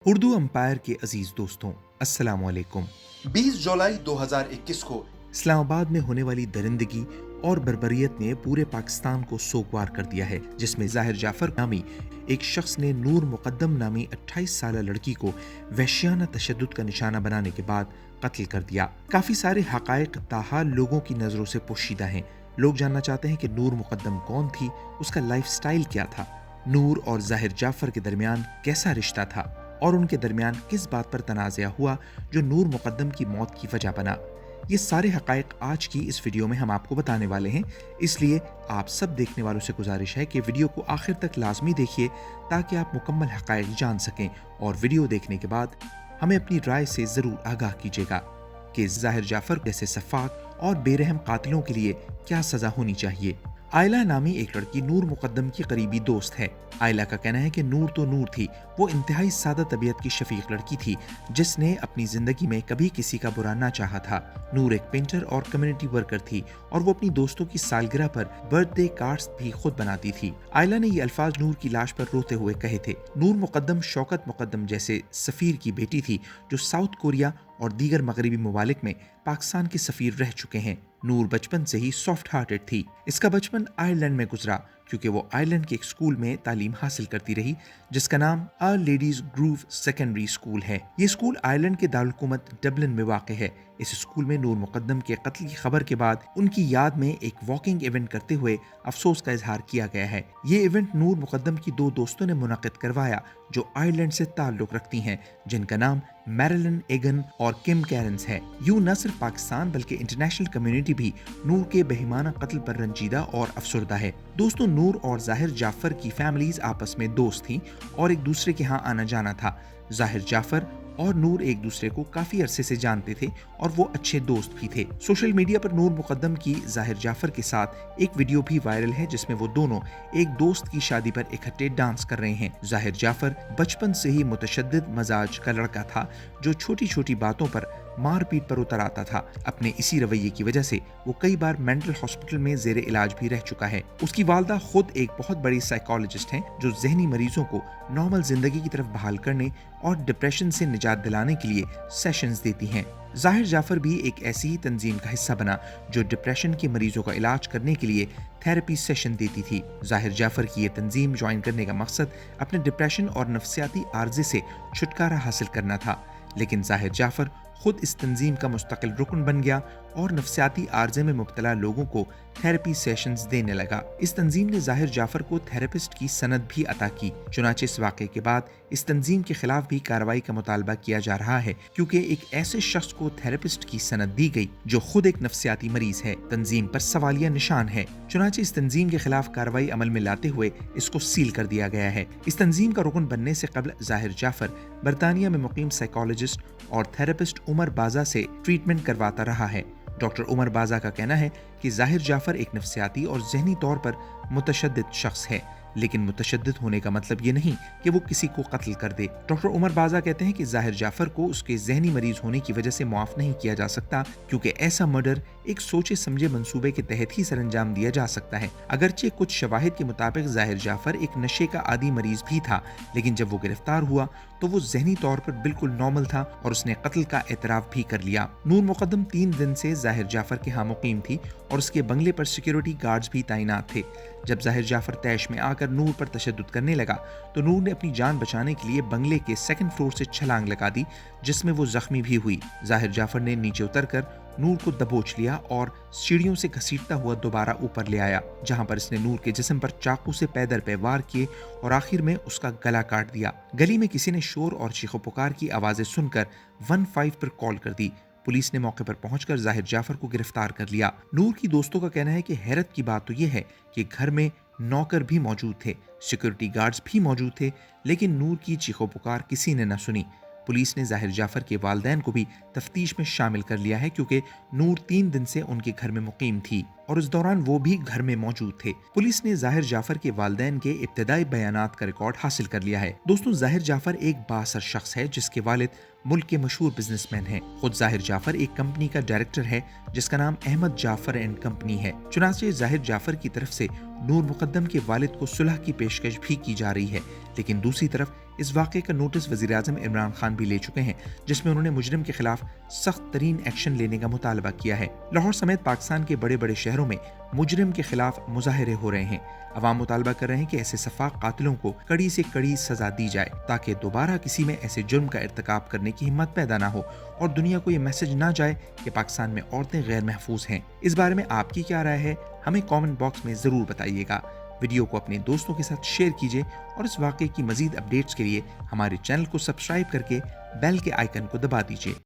Urdu empire के अजीज दोस्तों, अस्सलाम वालेकुम। 20 जुलाई 2021 को इस्लामाबाद में होने वाली दरिंदगी और बर्बरियत ने पूरे पाकिस्तान को सोगवार कर दिया है, जिसमें जाहिर जाफर नामी एक शख्स ने नूर मुकद्दम नामी 28 साल लड़की को वहशियाना तशद्दुद का निशाना बनाने के बाद कत्ल कर दिया। काफी सारे हकायक ताहाल लोगों की नजरों से पोशीदा हैं। लोग जानना चाहते हैं कि नूर मुकद्दम कौन थी, उसका लाइफ स्टाइल क्या था, नूर और जाहिर जाफर के दरमियान कैसा रिश्ता था और उनके दरमियान किस बात पर तनाज़ा हुआ जो नूर मुकद्दम की मौत की वजह बना। ये सारे हकायक आज की इस वीडियो में हम आपको बताने वाले हैं, इसलिए आप सब देखने वालों से गुजारिश है कि वीडियो को आखिर तक लाजमी देखिए ताकि आप मुकम्मल हकायक जान सकें, और वीडियो देखने के बाद हमें अपनी राय से ज़रूर आगाह कीजिएगा कि जाहिर जाफर जैसे सफाक और बेरहम कातिलों के लिए क्या सज़ा होनी चाहिए। आयला नामी एक लड़की नूर मुकद्दम की करीबी दोस्त है। आयला का कहना है कि नूर तो नूर थी, वो इंतहाई सादा तबीयत की शफीक लड़की थी जिसने अपनी जिंदगी में कभी किसी का बुरा ना चाहा था। नूर एक पेंटर और कम्युनिटी वर्कर थी और वो अपनी दोस्तों की सालगिरह पर बर्थडे कार्ड्स भी खुद बनाती थी। आयला ने ये अल्फाज नूर की लाश पर रोते हुए कहे थे। नूर मुकद्दम शौकत मुकद्दम जैसे सफीर की बेटी थी जो साउथ कोरिया और दीगर मगरबी ममालिक में पाकिस्तान के सफीर रह चुके हैं। नूर बचपन से ही सॉफ्ट हार्टेड थी। इसका बचपन आयरलैंड में गुजरा क्योंकि वो आयरलैंड के एक स्कूल में तालीम हासिल करती रही जिसका नाम अ लेडीज ग्रूव सेकेंडरी स्कूल है। ये स्कूल आयरलैंड के दारुलहुकूमत डबलिन में वाक़ है। इस स्कूल में नूर मुकद्दम के कत्ल की खबर के बाद उनकी याद में एक वॉकिंग इवेंट करते हुए अफसोस का इजहार किया गया है। ये इवेंट नूर मुकद्दम की दो दोस्तों ने मुनक़िद करवाया जो आयरलैंड से ताल्लुक़ रखती हैं, जिनका नाम मैरिलन एगन और किम कैरन्स है। यूं न सिर्फ पाकिस्तान बल्कि इंटरनेशनल कम्युनिटी भी नूर के बेईमाना कत्ल पर रंजीदा और अफसरदा है। दोस्तों, नूर और जाहिर जाफर की फैमिलीज आपस में दोस्त थीं और एक दूसरे के यहाँ आना जाना था। जाहिर जाफर और नूर एक दूसरे को काफी अरसे से जानते थे और वो अच्छे दोस्त भी थे। सोशल मीडिया पर नूर मुकद्दम की जाहिर जाफर के साथ एक वीडियो भी वायरल है जिसमें वो दोनों एक दोस्त की शादी पर इकट्ठे डांस कर रहे हैं। जाहिर जाफर बचपन से ही मुतशद्दिद मजाज का लड़का था जो छोटी छोटी बातों पर मारपीट पर उतर आता था। अपने इसी रवैये की वजह से वो कई बार मेंटल हॉस्पिटल में जेरे इलाज भी रह चुका है। उसकी वालदा खुद एक बहुत बड़ी साइकोलॉजिस्ट हैं जो जहनी मरीजों को नॉर्मल जिंदगी की तरफ बहाल करने और डिप्रेशन से निजात दिलाने के लिए सेशंस देती हैं। जाहिर जाफर भी एक ऐसी ही तंजीम का हिस्सा बना जो डिप्रेशन के मरीजों का इलाज करने के लिए थेरेपी सेशन देती थी। जाहिर जाफर की ये तंजीम ज्वाइन करने का मकसद अपने डिप्रेशन और नफ्सियाती आर्जे से छुटकारा हासिल करना था, लेकिन जाहिर जाफर खुद इस तंजीम का मुस्तकिल रुकन बन गया और नफ्सियाती आर्जे में मुब्तला लोगों को थेरेपी सेशंस देने लगा। इस तंजीम ने जाहिर जाफर को थेरेपिस्ट की सनद भी अता की। चुनाचे इस वाक़े के बाद इस तंजीम के खिलाफ भी कार्रवाई का मुतालबा किया जा रहा है क्योंकि एक ऐसे शख्स को थेरेपिस्ट की सनद दी गई जो खुद एक नफ्सियाती मरीज है। तंजीम पर सवालिया निशान है। चुनाचे इस तंजीम के खिलाफ कार्रवाई अमल में लाते हुए इसको सील कर दिया गया है। इस तंजीम का रुकन बनने से कबल जाहिर जाफर बरतानिया में मुकीम साइकोलॉजिस्ट और थेरेपिस्ट उमर बाजा से ट्रीटमेंट करवाता रहा है। डॉक्टर उमर बाजा का कहना है कि जाहिर जाफर एक नफ्सियाती और जहनी तौर पर मुतशद्दिद शख्स है, लेकिन मुतशद्दिद होने का मतलब ये नहीं कि वो किसी को कत्ल कर दे। डॉक्टर उमर बाजा कहते हैं कि जाहिर जाफर को उसके जहनी मरीज होने की वजह से मुआफ नहीं किया जा सकता क्योंकि ऐसा मर्डर एक सोचे समझे मंसूबे के तहत ही सरअंजाम दिया जा सकता है। अगरचे कुछ शवाहिद के मुताबिक जाहिर जाफर एक नशे का आदी मरीज भी था, लेकिन जब वो गिरफ्तार हुआ तो वो जहनी तौर पर बिल्कुल नॉर्मल था और उसने कत्ल का एतराफ भी कर लिया। नूर मुकद्दम 3 दिन से जाहिर जाफर के यहाँ मुकीम थी और उसके बंगले पर सिक्योरिटी गार्ड्स भी तैनात थे। जब जाहिर जाफर तैश में आकर नूर पर तशद्दुद करने लगा तो नूर ने अपनी जान बचाने के लिए बंगले के 2nd फ्लोर से छलांग लगा दी जिसमें वो जख्मी भी हुई। जाहिर जाफर ने नीचे उतरकर नूर को दबोच लिया और सीढ़ियों से घसीटता हुआ दोबारा ऊपर ले आया, जहां पर इसने नूर के जिस्म पर चाकू से पैदर पे वार किए और आखिर में उसका गला काट दिया। गली में किसी ने शोर और चीखो पुकार की आवाजें सुनकर 15 पर कॉल कर दी। पुलिस ने मौके पर पहुंचकर जाहिर जाफर को गिरफ्तार कर लिया। नूर की दोस्तों का कहना है कि हैरत की बात तो यह है कि घर में नौकर भी मौजूद थे, सिक्योरिटी गार्ड्स भी मौजूद थे, लेकिन नूर की चीखो पुकार किसी ने न सुनी। पुलिस ने जाहिर जाफर के वालिदैन को भी तफ्तीश में शामिल कर लिया है क्योंकि नूर 3 दिन से उनके घर में मुकीम थी और इस दौरान वो भी घर में मौजूद थे। पुलिस ने जाहिर जाफर के वालिदैन के इब्तदाई बयानात का रिकॉर्ड हासिल कर लिया है। दोस्तों, जाहिर जाफर एक बाअसर शख्स है जिसके वालिद मुल्क के मशहूर बिजनेसमैन हैं। खुद जाहिर जाफर एक कंपनी का डायरेक्टर है जिसका नाम अहमद जाफर एंड कंपनी है। चुनांचे जाहिर जाफर की तरफ से नूर मुकद्दम के वालिद को सुलह की पेशकश भी की जा रही है, लेकिन दूसरी तरफ اس واقعے کا نوٹس وزیر اعظم عمران خان بھی لے چکے ہیں، جس میں انہوں نے مجرم کے خلاف سخت ترین ایکشن لینے کا مطالبہ کیا ہے۔ لاہور سمیت پاکستان کے بڑے بڑے شہروں میں مجرم کے خلاف مظاہرے ہو رہے ہیں۔ عوام مطالبہ کر رہے ہیں کہ ایسے سفاک قاتلوں کو کڑی سے کڑی سزا دی جائے تاکہ دوبارہ کسی میں ایسے جرم کا ارتکاب کرنے کی ہمت پیدا نہ ہو اور دنیا کو یہ میسج نہ جائے کہ پاکستان میں عورتیں غیر محفوظ ہیں۔ اس بارے میں آپ کی کیا رائے ہے؟ ہمیں کامنٹ باکس میں ضرور بتائیے گا۔ ویڈیو کو اپنے دوستوں کے ساتھ شیئر کیجیے اور اس واقعے کی مزید اپڈیٹس کے لیے ہمارے چینل کو سبسکرائب کر کے بیل کے آئیکن کو دبا دیجیے۔